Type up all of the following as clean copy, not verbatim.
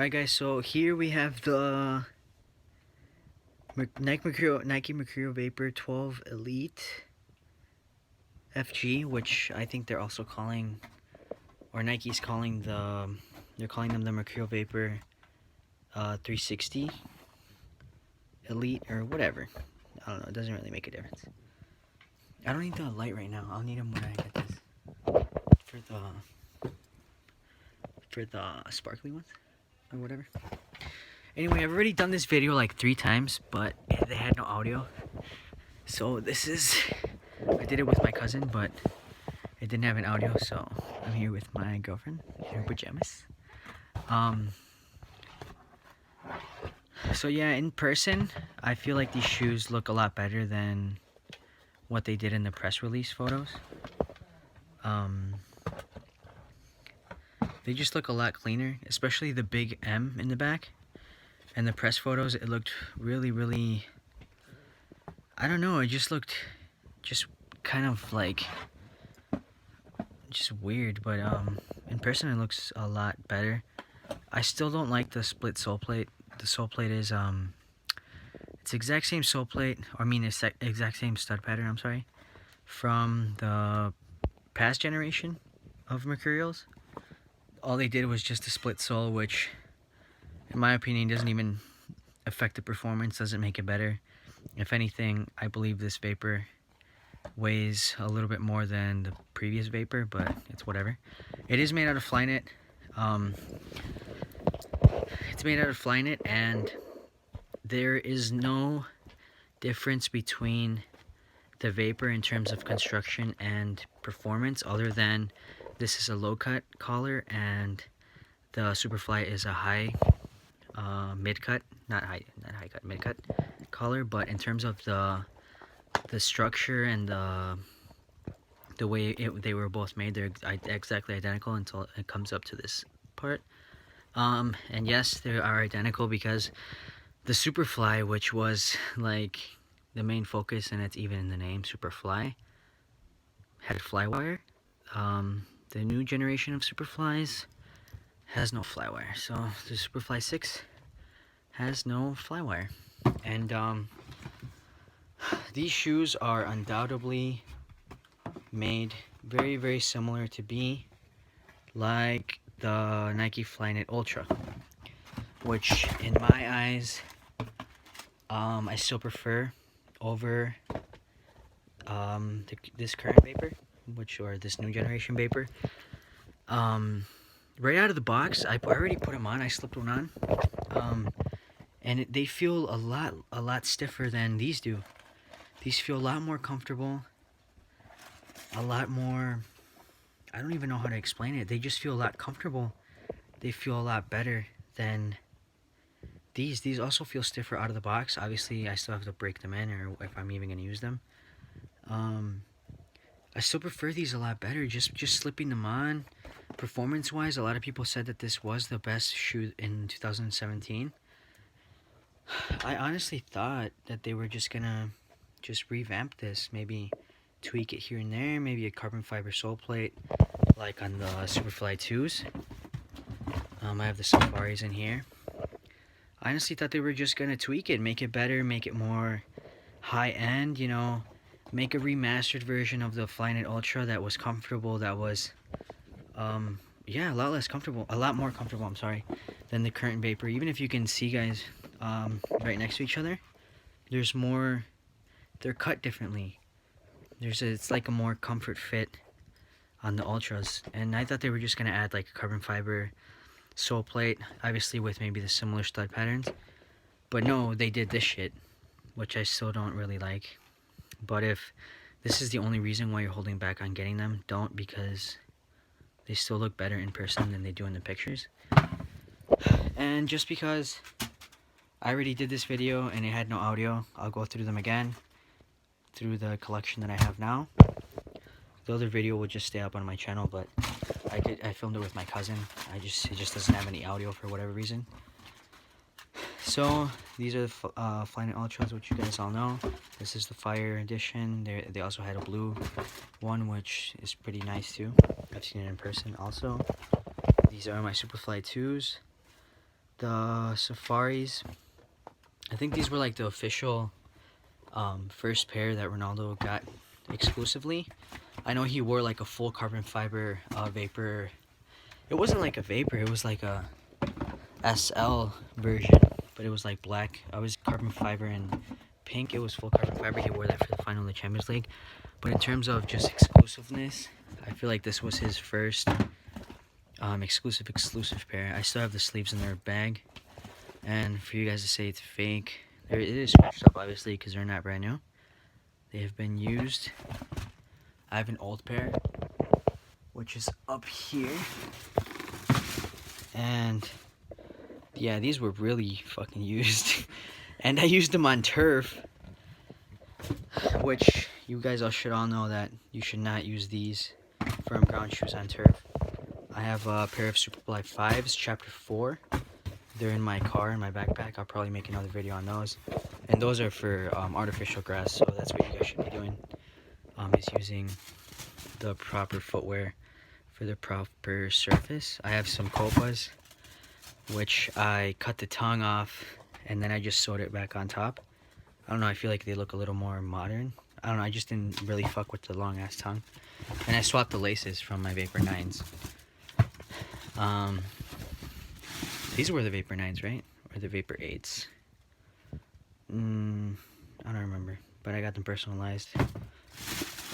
Alright guys, so here we have the Nike Mercurial Vapor 12 Elite FG, which I think they're also calling, or Nike's calling they're calling them the Mercurial Vapor 360 Elite or whatever. I don't know, it doesn't really make a difference. I don't need the light right now. I'll need them when I get this for the sparkly ones or whatever. Anyway, I've already done this video like 3 times, but they had no audio. So this is, I did it with my cousin, but it didn't have an audio, so I'm here with my girlfriend in her pajamas. So yeah, in person, I feel like these shoes look a lot better than what they did in the press release photos. They just look a lot cleaner, especially the big M in the back. And the press photos, it looked really, I don't know, it just looked just kind of like just weird, but in person it looks a lot better. I still don't like the split sole plate. The sole plate is it's exact same sole plate, or I mean it's exact same stud pattern, I'm sorry, from the past generation of Mercurials. All they did was just a split sole, which in my opinion doesn't even affect the performance, doesn't make it better. If anything, I believe this Vapor weighs a little bit more than the previous Vapor, but it's whatever. It is made out of Flyknit. It's made out of Flyknit, and there is no difference between the Vapor in terms of construction and performance, other than this is a low cut collar and the Superfly is a high mid cut, not high cut, mid cut collar. But in terms of the structure and the way they were both made, they're exactly identical until it comes up to this part. And yes, they are identical because the Superfly, which was like the main focus, and it's even in the name, Superfly, had flywire. The new generation of Superflies has no flywire, so the Superfly 6 has no flywire. And these shoes are undoubtedly made very similar to be like the Nike Flyknit Ultra, which in my eyes I still prefer over this current Vapor, or this new generation Vapor. Right out of the box, I already put them on. I slipped one on, and they feel a lot stiffer than these do. These feel a lot more comfortable, a lot more, I don't even know how to explain it. They just feel a lot comfortable. They feel a lot better than these. These also feel stiffer out of the box. Obviously, I still have to break them in, or if I'm even going to use them. I still prefer these a lot better, just slipping them on. Performance-wise, a lot of people said that this was the best shoe in 2017. I honestly thought that they were just gonna revamp this, maybe tweak it here and there, maybe a carbon fiber sole plate like on the Superfly 2s. I have the Safaris in here. I honestly thought they were just gonna tweak it, make it better, make it more high-end, you know, make a remastered version of the Flyknit Ultra that was comfortable, that was yeah, a lot less comfortable, a lot more comfortable, I'm sorry, than the current Vapor. Even if you can see, guys, right next to each other, there's more, they're cut differently. It's like a more comfort fit on the Ultras, and I thought they were just gonna add like a carbon fiber sole plate, obviously with maybe the similar stud patterns, but no, they did this shit, which I still don't really like. But if this is the only reason why you're holding back on getting them, don't, because they still look better in person than they do in the pictures. And just because I already did this video and it had no audio, I'll go through them again through the collection that I have now. The other video will just stay up on my channel, but I filmed it with my cousin. It just doesn't have any audio for whatever reason. So these are the Flyknit Ultras, which you guys all know. This is the Fire Edition. They also had a blue one, which is pretty nice too. I've seen it in person also. These are my Superfly 2s. the Safaris. I think these were like the official first pair that Ronaldo got exclusively. I know he wore like a full carbon fiber vapor. It wasn't like a vapor, it was like a SL version, but it was like black. I was carbon fiber and pink. It was full carbon fiber. He wore that for the final of the Champions League. But in terms of just exclusiveness, I feel like this was his first exclusive pair. I still have the sleeves in their bag, and for you guys to say it's fake, it is scratched up obviously because they're not brand new. They have been used. I have an old pair, which is up here, and yeah, these were really fucking used. And I used them on turf, which you guys all should all know that you should not use these firm ground shoes on turf. I have a pair of Superfly 5s, Chapter 4. They're in my car, in my backpack. I'll probably make another video on those. And those are for artificial grass, so that's what you guys should be doing. Is using the proper footwear for the proper surface. I have some Copas, which I cut the tongue off and then I just sewed it back on top. I don't know, I feel like they look a little more modern. I don't know, I just didn't really fuck with the long ass tongue. And I swapped the laces from my Vapor 9s. These were the Vapor 9s, right? Or the Vapor 8s? I don't remember, but I got them personalized.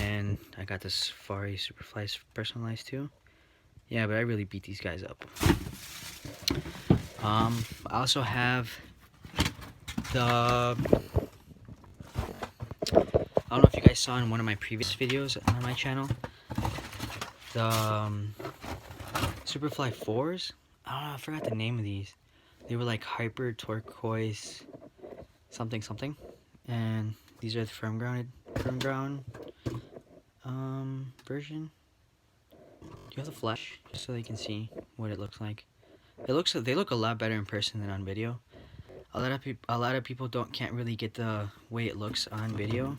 And I got the Safari Superflies personalized too. Yeah, but I really beat these guys up. I also have the... I don't know if you guys saw in one of my previous videos on my channel. The Superfly 4s. I don't know, I forgot the name of these. They were like hyper turquoise something something. And these are the firm ground version. Do you have the flash just so they can see what it looks like? They look a lot better in person than on video. A lot of people can't really get the way it looks on video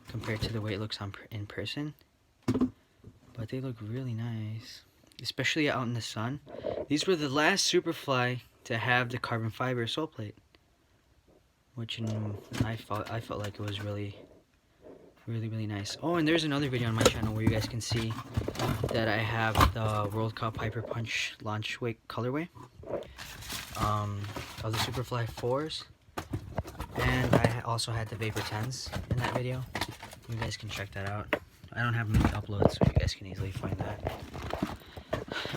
compared to the way it looks in person. But they look really nice, especially out in the sun. These were the last Superfly to have the carbon fiber sole plate, which I felt like it was really nice. Oh, and there's another video on my channel where you guys can see that I have the World Cup Hyper Punch launch weight colorway of the Superfly 4s, and I also had the Vapor 10s in that video. You guys can check that out. I don't have many uploads, so you guys can easily find that.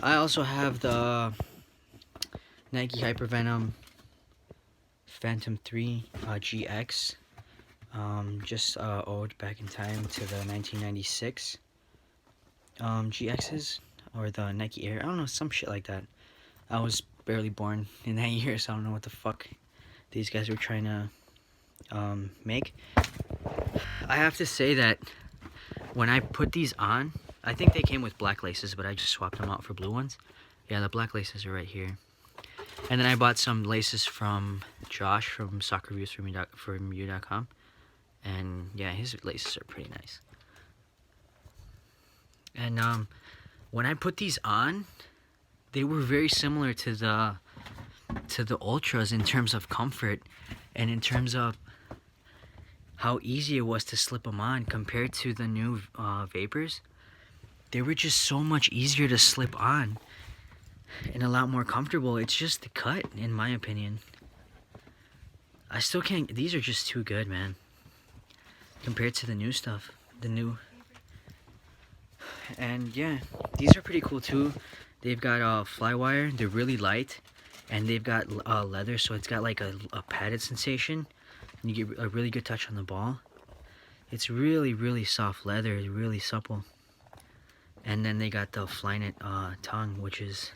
I also have the Nike Hypervenom Phantom 3 GX. Just owed back in time to the 1996 GXs, or the Nike Air. I don't know, some shit like that. I was barely born in that year, so I don't know what the fuck these guys were trying to make. I have to say that when I put these on, I think they came with black laces, but I just swapped them out for blue ones. Yeah, the black laces are right here. And then I bought some laces from Josh from soccerreviewsfromu.com. And yeah, his laces are pretty nice. And when I put these on, they were very similar to the Ultras in terms of comfort and in terms of how easy it was to slip them on compared to the new Vapors. They were just so much easier to slip on and a lot more comfortable. It's just the cut, in my opinion. I still can't... These are just too good, man, compared to the new stuff. And yeah, these are pretty cool too. They've got flywire. They're really light, and they've got leather, so it's got like a padded sensation. And you get a really good touch on the ball. It's really soft leather. It's really supple. And then they got the Flyknit tongue, which is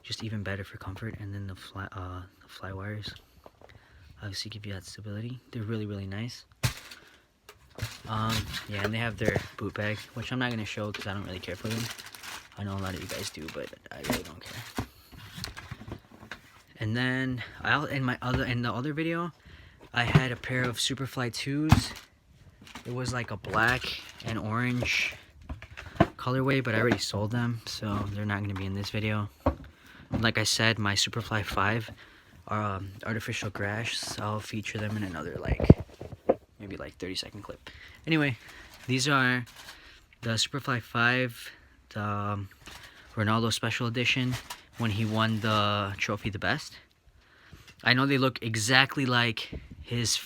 just even better for comfort. And then the fly wires obviously give you that stability. They're really nice. Yeah, and they have their boot bag, which I'm not gonna show because I don't really care for them. I know a lot of you guys do, but I really don't care. And then in the other video, I had a pair of Superfly 2s. It was like a black and orange colorway, but I already sold them, so they're not gonna be in this video. like I said, my Superfly 5 artificial grass, I'll feature them in another maybe 30-second clip. Anyway, these are the Superfly 5, the Ronaldo Special Edition, when he won the trophy the best. I know they look exactly like his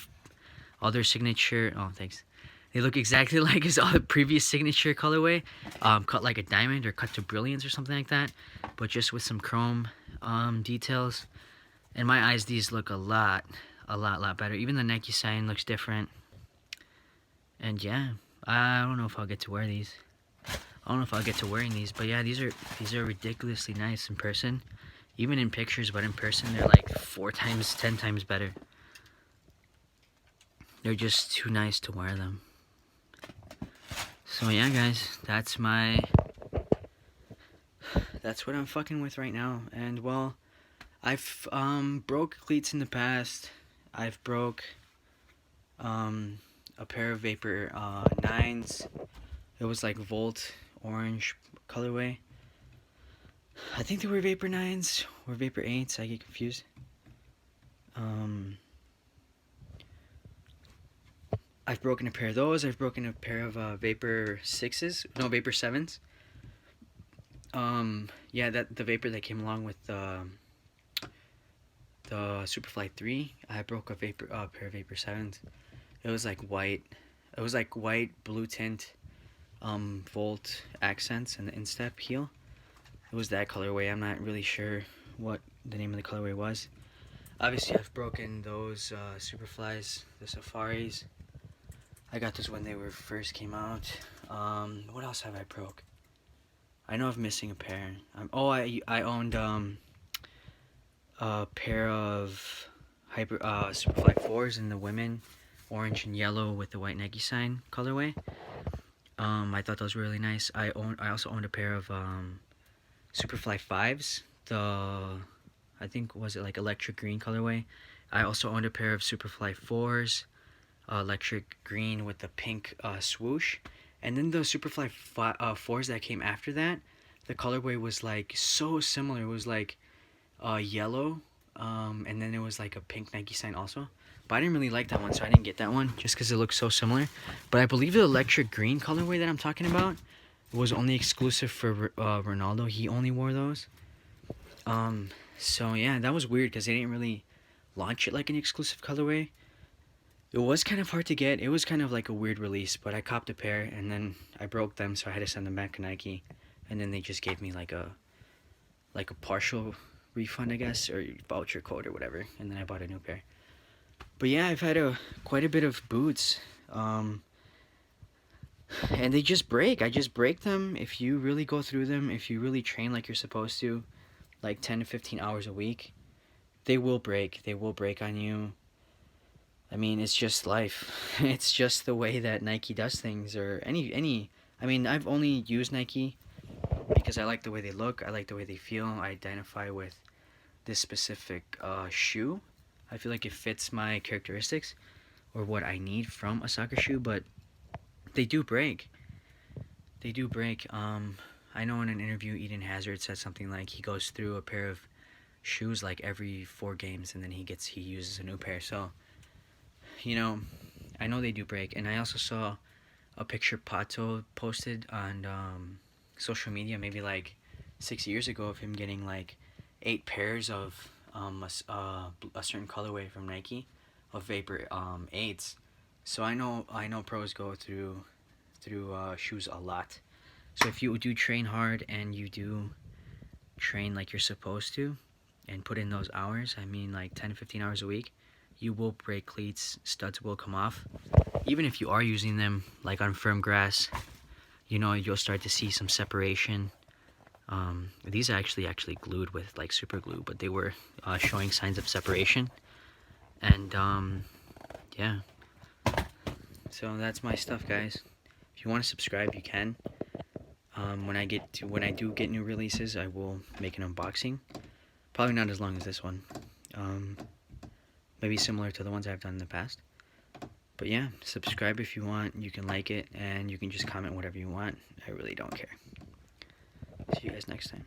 other signature. Oh, thanks. They look exactly like his other previous signature colorway, cut like a diamond or cut to brilliance or something like that, but just with some chrome details. In my eyes, these look a lot better. Even the Nike sign looks different. And yeah, I don't know if I'll get to wear these. I don't know if I'll get to wearing these, but yeah, these are ridiculously nice in person. Even in pictures, but in person, they're like 4 times, 10 times better. They're just too nice to wear them. So yeah, guys, that's what I'm fucking with right now. And well, I've broke cleats in the past. I've broke a pair of Vapor 9s. It was like Volt orange colorway. I think they were Vapor 9s or Vapor 8s. I get confused. I've broken a pair of those. I've broken a pair of Vapor 6s. No, Vapor 7s. Yeah, the Vapor that came along with the Superfly 3. I broke a pair of Vapor 7s. It was like white. It was like white, blue tint, Volt accents and the instep heel. It was that colorway. I'm not really sure what the name of the colorway was. Obviously, I've broken those Superflies, the Safaris. I got those when they first came out. What else have I broke? I know I'm missing a pair. I owned a pair of Superfly 4s in the women, orange and yellow with the white Nike sign colorway. I thought those were really nice. I also owned a pair of Superfly 5s. I think, was it like electric green colorway. I also owned a pair of Superfly 4s, electric green with the pink swoosh. And then the Superfly 4s that came after that, the colorway was like so similar. It was like yellow, and then it was like a pink Nike sign also. But I didn't really like that one, so I didn't get that one just because it looked so similar. But I believe the electric green colorway that I'm talking about was only exclusive for Ronaldo. He only wore those. So yeah, that was weird because they didn't really launch it like an exclusive colorway. It was kind of hard to get. It was kind of like a weird release, but I copped a pair and then I broke them, so I had to send them back to Nike. And then they just gave me like a partial refund, I guess, or voucher code or whatever. And then I bought a new pair. But yeah, I've had quite a bit of boots. And they just break. I just break them if you really go through them, if you really train like you're supposed to, like 10 to 15 hours a week. They will break. They will break on you. I mean, it's just life. It's just the way that Nike does things, or any. I mean, I've only used Nike because I like the way they look. I like the way they feel. I identify with this specific shoe. I feel like it fits my characteristics or what I need from a soccer shoe, but they do break. They do break. I know in an interview, Eden Hazard said something like he goes through a pair of shoes like every 4 games, and then he uses a new pair. So, you know, I know they do break. And I also saw a picture Pato posted on social media maybe like 6 years ago of him getting like 8 pairs of a certain colorway from Nike of Vapor 8s. So I know pros go through shoes a lot. So if you do train hard and you do train like you're supposed to and put in those hours, I mean like 10 to 15 hours a week, you will break cleats, studs will come off. Even if you are using them like on firm grass, you know, you'll start to see some separation. These are actually glued with like super glue, but they were showing signs of separation. And yeah, so that's my stuff, guys. If you want to subscribe, you can. When I do get new releases, I will make an unboxing. Probably not as long as this one. Maybe similar to the ones I've done in the past. But yeah, subscribe if you want. You can like it, and you can just comment whatever you want. I really don't care. See you guys next time.